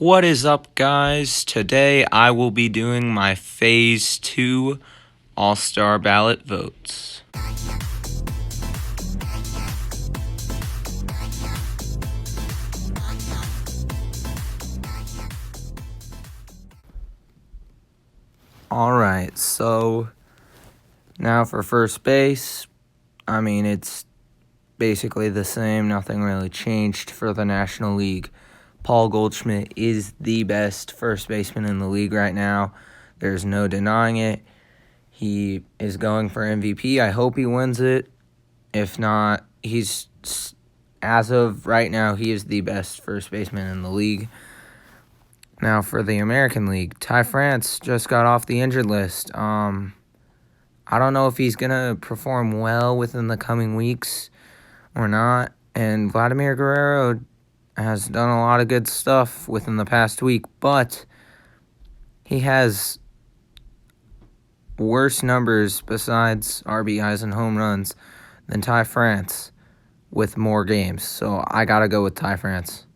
What is up, guys? Today I will be doing my Phase 2 All-Star Ballot votes. Alright, so now for first base, it's basically the same. Nothing really changed for the National League. Paul Goldschmidt is the best first baseman in the league right now. There's no denying it. He is going for MVP. I hope he wins it. If not, as of right now, he is the best first baseman in the league. Now for the American League, Ty France just got off the injured list. I don't know if he's going to perform well within the coming weeks or not. And Vladimir Guerrero has done a lot of good stuff within the past week, but he has worse numbers besides RBIs and home runs than Ty France with more games. So I got to go with Ty France.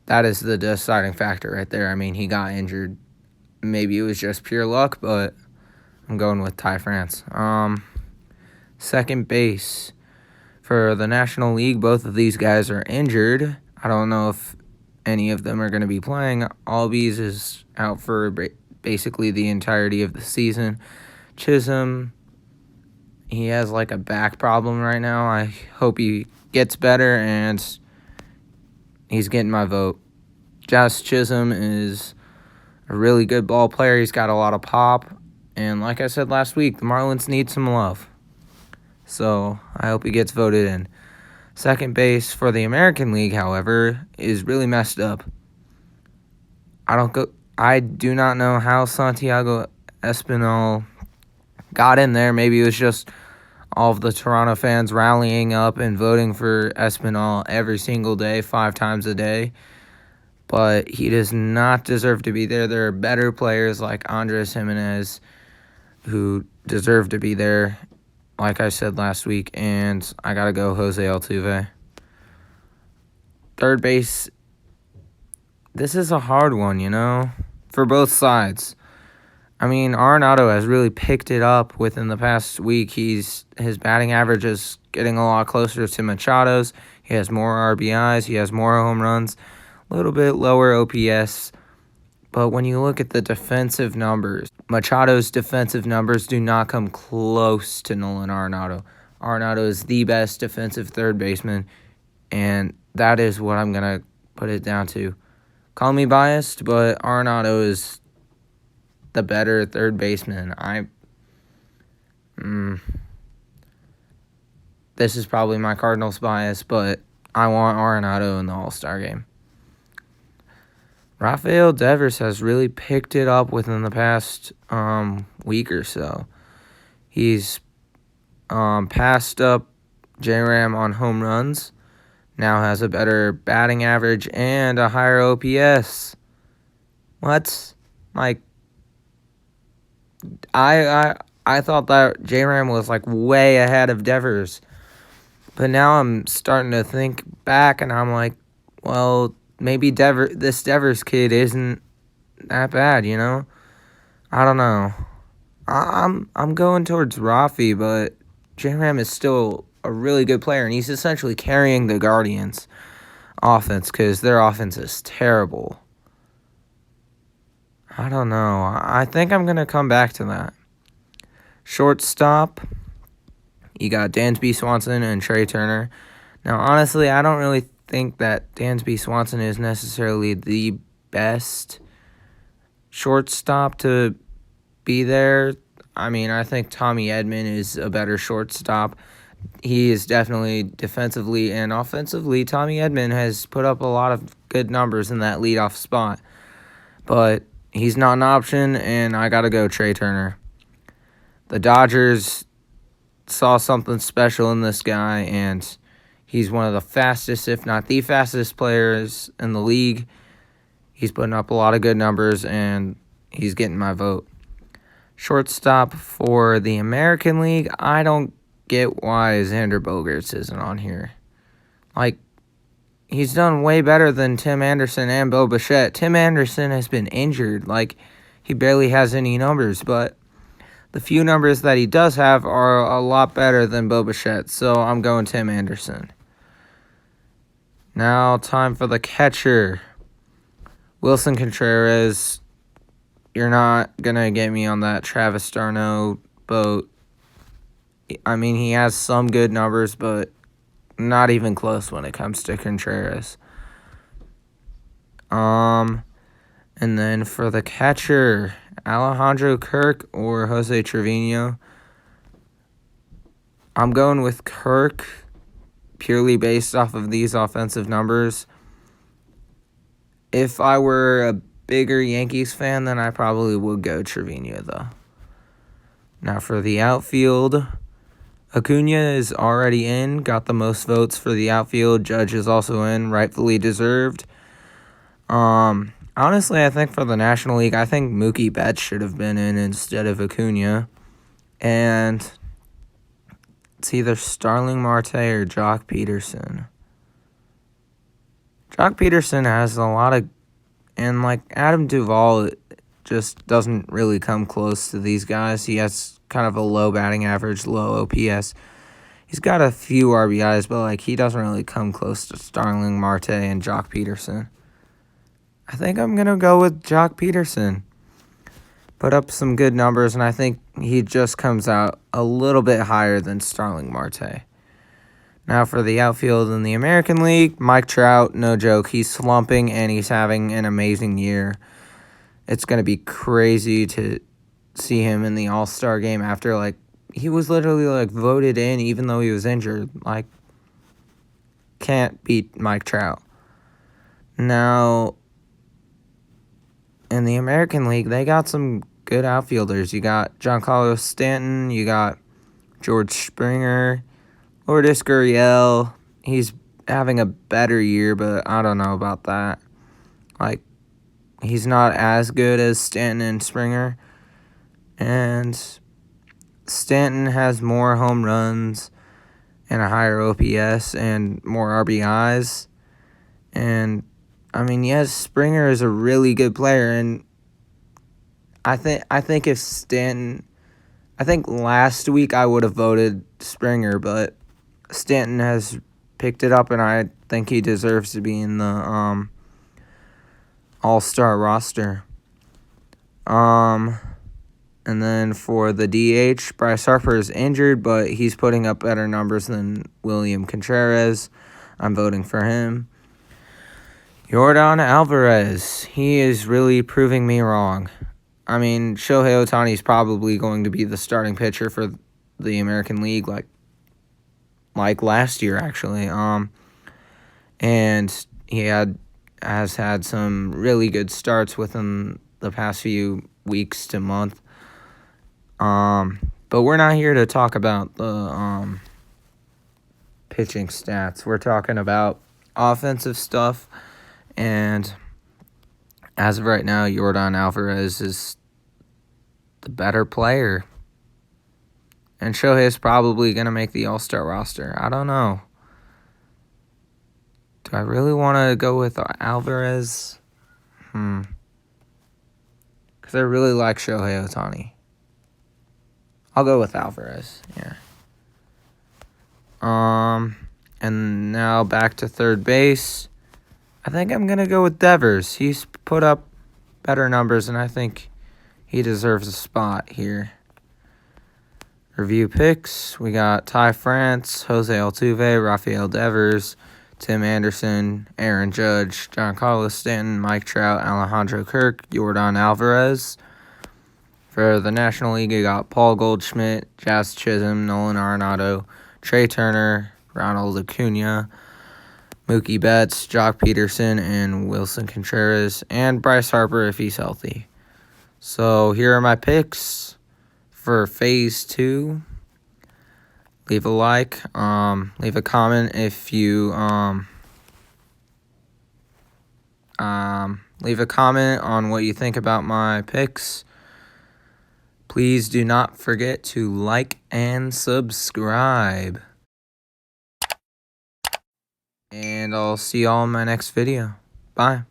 That is the deciding factor right there. He got injured. Maybe it was just pure luck, but I'm going with Ty France. Second base. For the National League, both of these guys are injured. I don't know if any of them are going to be playing. Albies is out for basically the entirety of the season. Chisholm, he has a back problem right now. I hope he gets better, and he's getting my vote. Josh Chisholm is a really good ball player. He's got a lot of pop. And like I said last week, the Marlins need some love. So I hope he gets voted in. Second base for the American League, however, is really messed up. I do not know how Santiago Espinal got in there. Maybe it was just all of the Toronto fans rallying up and voting for Espinal every single day, 5 times a day. But he does not deserve to be there. There are better players like Andres Jimenez who deserve to be there, like I said last week, and I got to go Jose Altuve. Third base, this is a hard one, for both sides. Arenado has really picked it up within the past week. His batting average is getting a lot closer to Machado's. He has more RBIs. He has more home runs. A little bit lower OPS. But when you look at the defensive numbers, Machado's defensive numbers do not come close to Nolan Arenado. Arenado is the best defensive third baseman, and that is what I'm going to put it down to. Call me biased, but Arenado is the better third baseman. This is probably my Cardinals bias, but I want Arenado in the All-Star game. Rafael Devers has really picked it up within the past week or so. He's passed up J-Ram on home runs, now has a better batting average and a higher OPS. What? I thought that J-Ram was way ahead of Devers. But now I'm starting to think back and I'm like, well, maybe this Devers kid isn't that bad, I don't know. I'm going towards Rafi, but J-Ram is still a really good player, and he's essentially carrying the Guardians' offense because their offense is terrible. I don't know. I think I'm going to come back to that. Shortstop, you got Dansby Swanson and Trey Turner. Now, honestly, I don't really think that Dansby Swanson is necessarily the best shortstop to be there. I think Tommy Edman is a better shortstop. He is definitely defensively and offensively. Tommy Edman has put up a lot of good numbers in that leadoff spot. But he's not an option, and I got to go Trey Turner. The Dodgers saw something special in this guy, and he's one of the fastest, if not the fastest players in the league. He's putting up a lot of good numbers, and he's getting my vote. Shortstop for the American League, I don't get why Xander Bogaerts isn't on here. he's done way better than Tim Anderson and Bo Bichette. Tim Anderson has been injured. He barely has any numbers, but the few numbers that he does have are a lot better than Bo Bichette, so I'm going Tim Anderson. Now, time for the catcher. Wilson Contreras. You're not going to get me on that Travis d'Arnaud boat. I mean, he has some good numbers, but not even close when it comes to Contreras. And then for the catcher, Alejandro Kirk or Jose Trevino. I'm going with Kirk purely based off of these offensive numbers. If I were a bigger Yankees fan, then I probably would go Trevino, though. Now for the outfield, Acuna is already in, got the most votes for the outfield. Judge is also in, rightfully deserved. Honestly, I think for the National League, I think Mookie Betts should have been in instead of Acuna. And it's either Starling Marte or Jock Peterson. Jock Peterson has a lot of... And, Adam Duvall just doesn't really come close to these guys. He has kind of a low batting average, low OPS. He's got a few RBIs, but, he doesn't really come close to Starling Marte and Jock Peterson. I think I'm going to go with Jock Peterson. Put up some good numbers, and I think he just comes out a little bit higher than Starling Marte. Now for the outfield in the American League, Mike Trout, no joke. He's slumping, and he's having an amazing year. It's going to be crazy to see him in the All-Star game after, he was literally, voted in even though he was injured. Can't beat Mike Trout. Now, in the American League, they got some good outfielders. You got Giancarlo Stanton. You got George Springer. Lourdes Gurriel. He's having a better year, but I don't know about that. He's not as good as Stanton and Springer. And Stanton has more home runs and a higher OPS and more RBIs. And yes, Springer is a really good player, and I think if Stanton, I think last week I would have voted Springer, but Stanton has picked it up, and I think he deserves to be in the All-Star roster. And then for the DH, Bryce Harper is injured, but he's putting up better numbers than William Contreras. I'm voting for him. Yordan Alvarez, he is really proving me wrong. Shohei Ohtani is probably going to be the starting pitcher for the American League, like last year, actually. And he has had some really good starts within the past few weeks to month. But we're not here to talk about the pitching stats. We're talking about offensive stuff. And as of right now, Yordan Alvarez is the better player. And Shohei is probably going to make the All-Star roster. I don't know. Do I really want to go with Alvarez? Because I really like Shohei Ohtani. I'll go with Alvarez, yeah. And now back to third base. I think I'm going to go with Devers. He's put up better numbers, and I think he deserves a spot here. Review picks. We got Ty France, Jose Altuve, Rafael Devers, Tim Anderson, Aaron Judge, Giancarlo Stanton, Mike Trout, Alejandro Kirk, Yordan Alvarez. For the National League, you got Paul Goldschmidt, Jazz Chisholm, Nolan Arenado, Trey Turner, Ronald Acuna, Mookie Betts, Jock Peterson, and Wilson Contreras, and Bryce Harper if he's healthy. So here are my picks for Phase 2. Leave a like. Leave a comment if you leave a comment on what you think about my picks. Please do not forget to like and subscribe. And I'll see y'all in my next video. Bye.